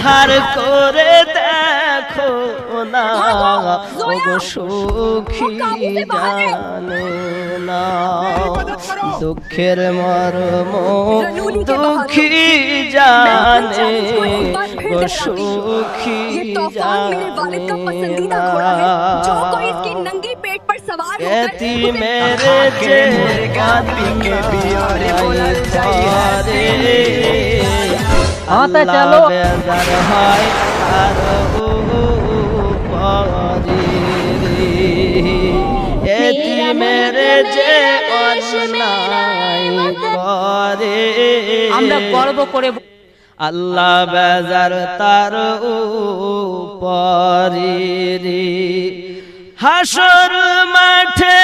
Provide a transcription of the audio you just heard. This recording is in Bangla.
বিহার করে দেখো না ওগো সুখী জানে না দুঃখের মর্ম দুঃখী জানে গো সুখী জানে না कहती मेरे जे गाती के बियारे बोला चाहिए हाँ तो चलो बेजार हाय आरो पारी कहती मेरे जे অন্যায় করে আমরা গর্ব করে আল্লাহ বেজার তার উপরি হাসর মাঠে